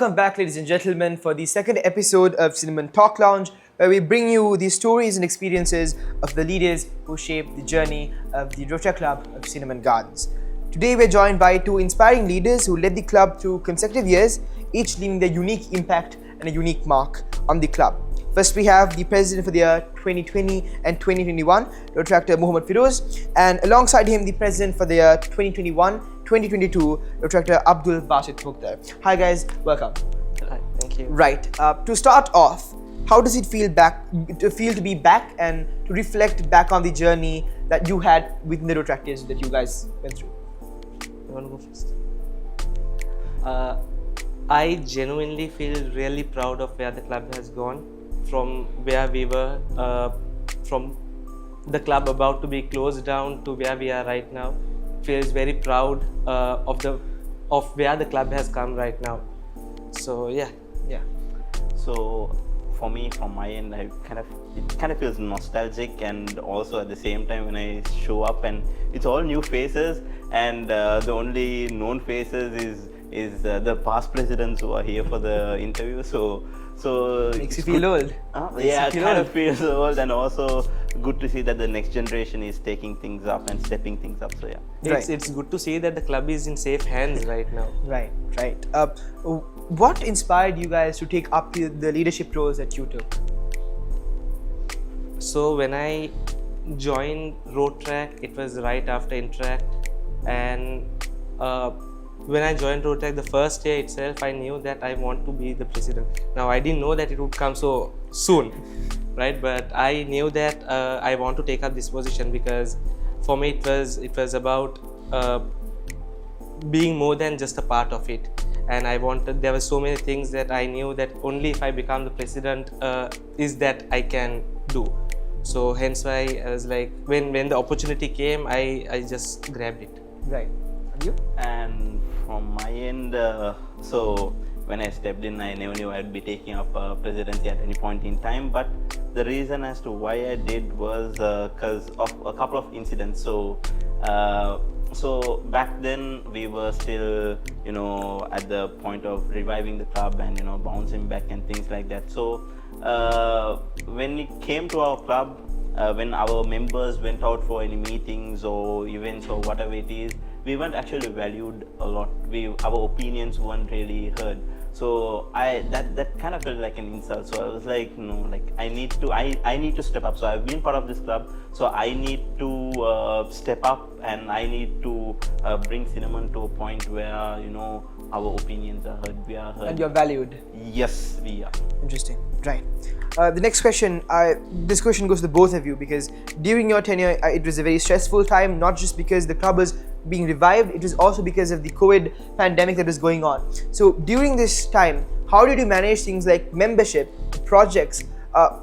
Welcome back, ladies and gentlemen, for the second episode of Cinnamon Talk Lounge, where we bring you the stories and experiences of the leaders who shaped the journey of the Rotaract Club of Cinnamon Gardens. Today, we're joined by two inspiring leaders who led the club through consecutive years, each leaving their unique impact and a unique mark on the club. First, we have the president for the year 2020 and 2021, Rotaractor Mohammed Firoz, and alongside him, the president for the year 2021-2022, Rotaractor Abdul Basith Mukthar. Hi guys, welcome. Hi, thank you. Right, to start off, how does it feel to be back and to reflect back on the journey that you had within the Rotaractors that you guys went through? You want to go first? I genuinely feel really proud of where the club has gone, from where we were, from the club about to be closed down to where we are right now. Feels very proud of where the club has come right now. So yeah. So for me, from my end, it kind of feels nostalgic, and also at the same time when I show up and it's all new faces, and the only known faces is the past presidents who are here for the interview. So Makes you feel old. Yeah, it kind of feels old, and also good to see that the next generation is taking things up and stepping things up. So yeah, It's good to see that the club is in safe hands right now. Right. What inspired you guys to take up the leadership roles that you took? So when I joined Rotaract, it was right after Interact, and when I joined Rotaract, the first year itself, I knew that I want to be the president. Now I didn't know that it would come so soon, right? But I knew that I want to take up this position because for me it was about being more than just a part of it. And there were so many things that I knew that only if I become the president is that I can do. So hence why I was like, when the opportunity came, I just grabbed it. Right. And you? and from my end, so when I stepped in, I never knew I'd be taking up presidency at any point in time. But the reason as to why I did was because of a couple of incidents. So back then we were still, at the point of reviving the club and bouncing back and things like that. So when it came to our club, when our members went out for any meetings or events or whatever it is, we weren't actually valued a lot. Our opinions weren't really heard. So that kind of felt like an insult. So I was like, no, like I need to step up. So I've been part of this club, so I need to step up, and I need to bring Cinnamon to a point where our opinions are heard. We are heard. And you're valued. Yes, we are. Interesting. Right. The next question, this question goes to the both of you, because during your tenure, it was a very stressful time, not just because the club was being revived, it was also because of the COVID pandemic that was going on. So during this time, how did you manage things like membership, projects?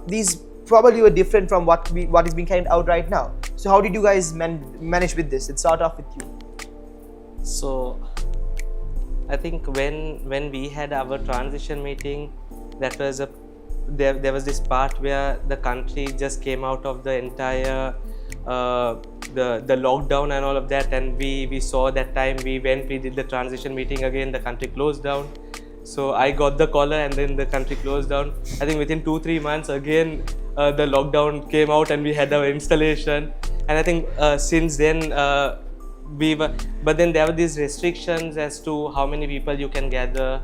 These probably were different from what is being carried out right now. So how did you guys manage with this? Let's start off with you. So I think when we had our transition meeting, that was there was this part where the country just came out of the entire the lockdown and all of that, and we saw that time. We did the transition meeting again, the country closed down. So I got the caller, and then the country closed down. I think within 2-3 months again the lockdown came out and we had our installation. And I think since then but then there were these restrictions as to how many people you can gather,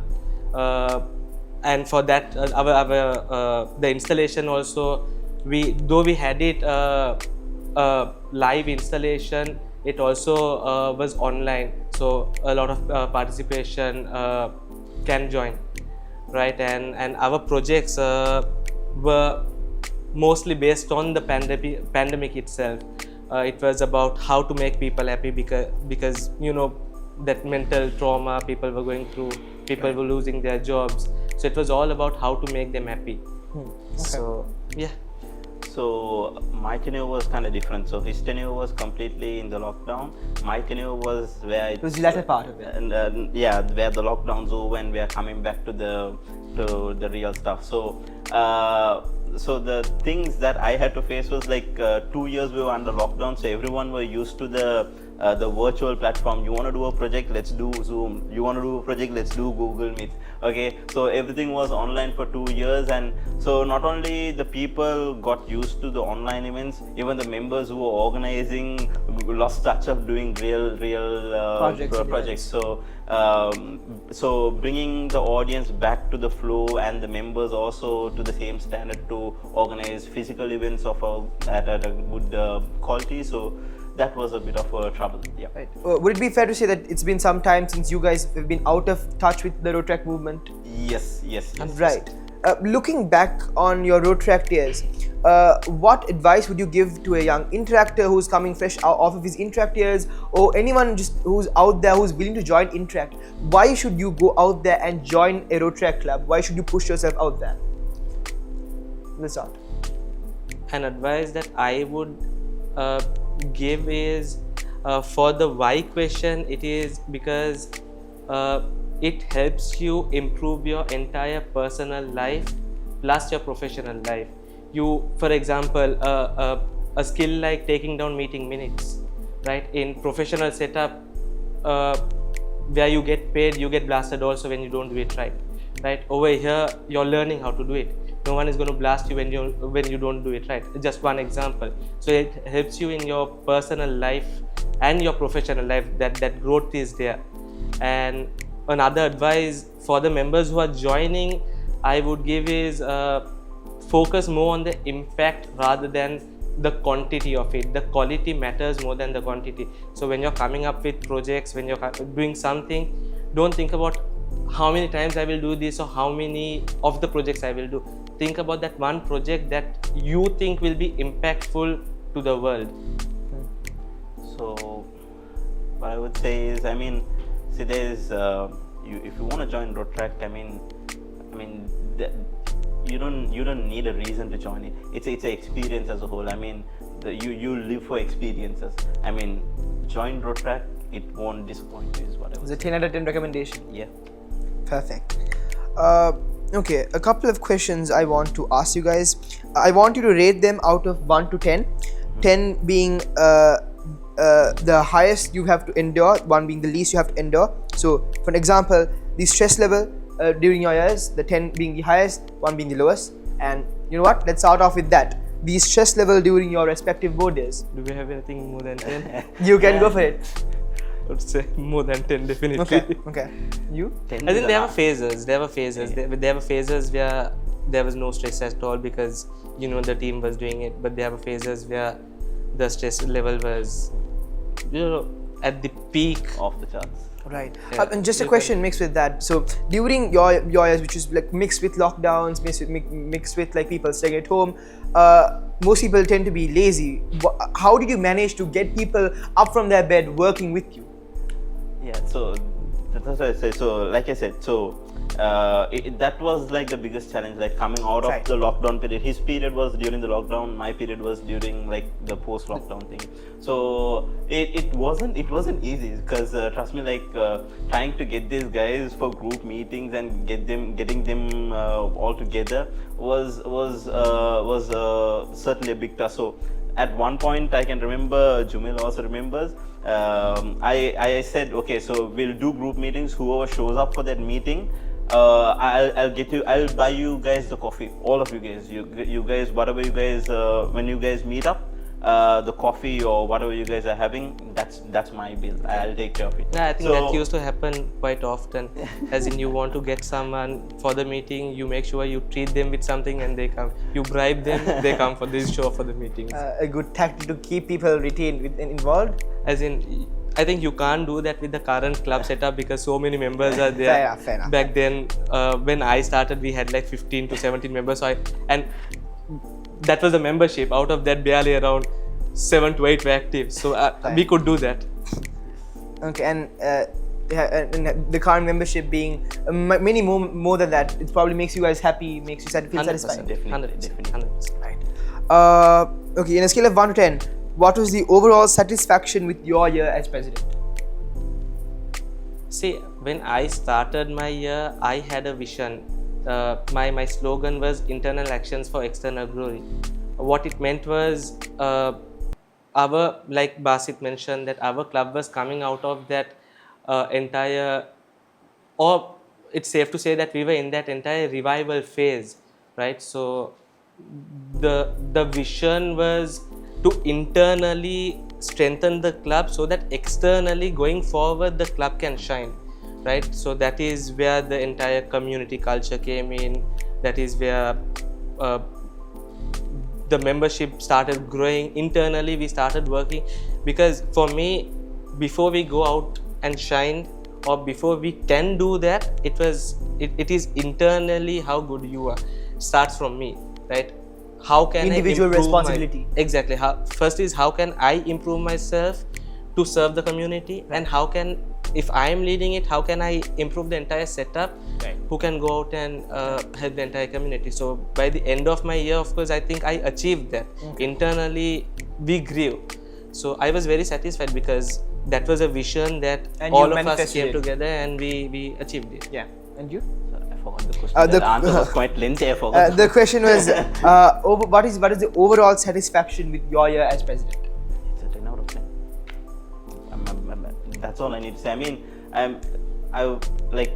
and for that the installation also, though we had it live installation, it also was online, so a lot of participation can join, right? And our projects were mostly based on the pandemic itself. It was about how to make people happy, because that mental trauma people were going through, people were losing their jobs. So it was all about how to make them happy. Okay. So yeah. So my tenure was kind of different. So his tenure was completely in the lockdown. My tenure was where it was the latter part of it. And where the lockdown's over and we are coming back to the real stuff. So so the things that I had to face was like 2 years we were under lockdown. So everyone were used to the the virtual platform. You want to do a project, let's do Zoom. You want to do a project, let's do Google Meet. Okay, so everything was online for 2 years, and so not only the people got used to the online events, even the members who were organizing lost touch of doing real projects. So bringing the audience back to the flow and the members also to the same standard to organize physical events at a good quality. So that was a bit of a trouble. Yeah. Right. Would it be fair to say that it's been some time since you guys have been out of touch with the Rotaract movement? Yes. Right. Looking back on your Rotaract years, what advice would you give to a young interactor who's coming fresh off of his Interact years, or anyone just who's out there who's willing to join Interact? Why should you go out there and join a Rotaract club? Why should you push yourself out there? Let's start. An advice that I would give is for the why question, it is because it helps you improve your entire personal life plus your professional life. You, for example, a skill like taking down meeting minutes, right? In professional setup, where you get paid, you get blasted also when you don't do it right? Over here, you're learning how to do it. No one is going to blast you when you don't do it right. Just one example. So it helps you in your personal life and your professional life. That growth is there. And another advice for the members who are joining, I would give is focus more on the impact rather than the quantity of it. The quality matters more than the quantity. So when you're coming up with projects, when you're doing something, don't think about how many times I will do this or how many of the projects I will do. Think about that one project that you think will be impactful to the world. So what I would say is, see, there's if you want to join Rotaract, you don't need a reason to join it. It's an experience as a whole. You live for experiences. Join Rotaract, it won't disappoint you. Is what I would say. It's a 10 out of 10 recommendation. Yeah. Perfect. Okay, a couple of questions I want to ask you guys. I want you to rate them out of 1 to 10. 10 being the highest you have to endure, 1 being the least you have to endure. So, for example, the stress level during your years, the 10 being the highest, 1 being the lowest. And you know what? Let's start off with that. The stress level during your respective board years. Do we have anything more than 10? You can go for it. I would say more than 10 definitely. Okay. You? I think there were phases. There were phases where there was no stress at all because the team was doing it. But there were phases where the stress level was at the peak of the charts. Right. And just a question mixed with that. So during your years, which is like mixed with lockdowns, mixed with like people staying at home, most people tend to be lazy. How did you manage to get people up from their bed working with you? Yeah, so that's what I say. So like I said, that was like the biggest challenge, like coming out of the lockdown period. His period was during the lockdown, my period was during like the post-lockdown thing. So it wasn't easy because trust me, like trying to get these guys for group meetings and getting them all together was certainly a big task. So at one point, I can remember, Jumil also remembers, I said, okay, so we'll do group meetings. Whoever shows up for that meeting, I'll buy you guys the coffee. All of you guys, you guys, whatever you guys, when you guys meet up, the coffee or whatever you guys are having, that's my bill. I'll take care of it. Yeah, I think that used to happen quite often. As in, you want to get someone for the meeting, you make sure you treat them with something and they come. You bribe them, they come for this show for the meetings. A good tactic to keep people retained and involved. As in, I think you can't do that with the current club setup because so many members are there. Fair enough. Back then, when I started, we had like 15 to 17 members. And that was the membership. Out of that, barely around 7 to 8 were active. So we could do that. Okay, and the current membership being many more than that, it probably makes you guys happy, makes you feel satisfied. Definitely. 100%. Right. Okay, in a scale of 1 to 10, what was the overall satisfaction with your year as president? See, when I started my year, I had a vision. My slogan was internal actions for external glory. What it meant was our, like Basith mentioned, that our club was coming out of that entire, or it's safe to say that we were in that entire revival phase, right? So the vision was to internally strengthen the club so that externally going forward the club can shine, right? So that is where the entire community culture came in. That is where the membership started growing. Internally we started working, because for me, before we go out and shine, or before we can do that, it is internally how good you are starts from me, right? How can Individual I improve responsibility. Exactly. First is how can I improve myself to serve the community, and how can, if I am leading it, how can I improve the entire setup, Right. who can go out and help the entire community. So by the end of my year, of course, I think I achieved that. Internally we grew, so I was very satisfied, because that was a vision that And all you of us manifested came it. together and we achieved it. Yeah. And you? I forgot the question. The answer was quite lengthy. I forgot. The question was, what is the overall satisfaction with your year as president? It's a 10 out of 10. That's all I need to say. I mean, I like.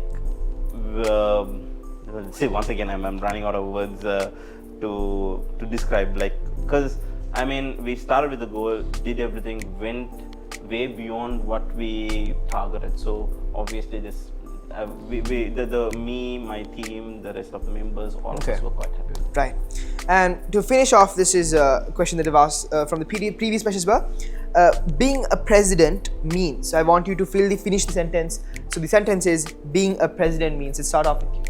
See, once again, I'm running out of words to describe. Like, because I mean, we started with the goal, did everything, went way beyond what we targeted. So obviously, this me, my team, the rest of the members, all of us were quite happy with it. Right. And to finish off, this is a question that I've asked from the previous questions were, being a president means, I want you to finish the sentence. So the sentence is, being a president means. Let's start off with you.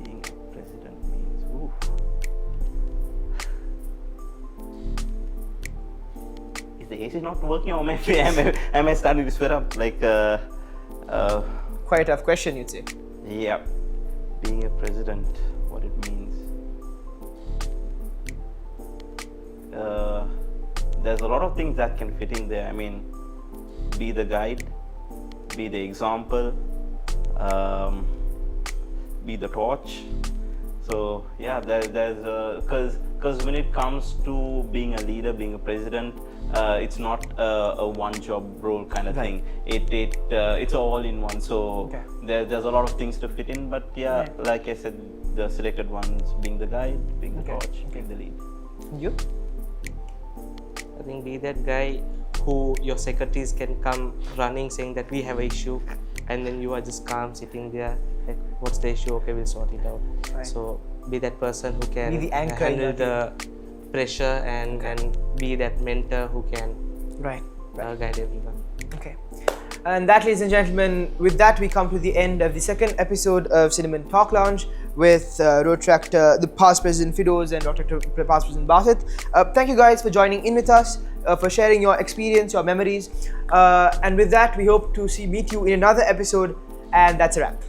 Being a president means, oof. Is the AC not working, or am I starting to sweat up? Like, Quite a tough question, you'd say. yeah, being a president, what it means. There's a lot of things that can fit in there. I mean, be the guide, be the example, be the torch. So yeah, there's because when it comes to being a leader, being a president, it's not a one job role kind of thing. It's all in one. So there's a lot of things to fit in. But yeah, like I said, the selected ones, being the guide, being the torch, being the lead. And you? I think be that guy who your secretaries can come running saying that we have an issue, and then you are just calm sitting there, like, what's the issue? Okay, we'll sort it out. Right. So be that person who can Be the anchor in handle your the pressure, and be that mentor who can Right. guide everyone. Okay. And that, ladies and gentlemen, with that we come to the end of the second episode of Cinnamon Talk Lounge with Rotaract, the past president Firoz, and Rotaract past president Basith. Thank you guys for joining in with us, for sharing your experience, your memories. And with that, we hope to meet you in another episode, and that's a wrap.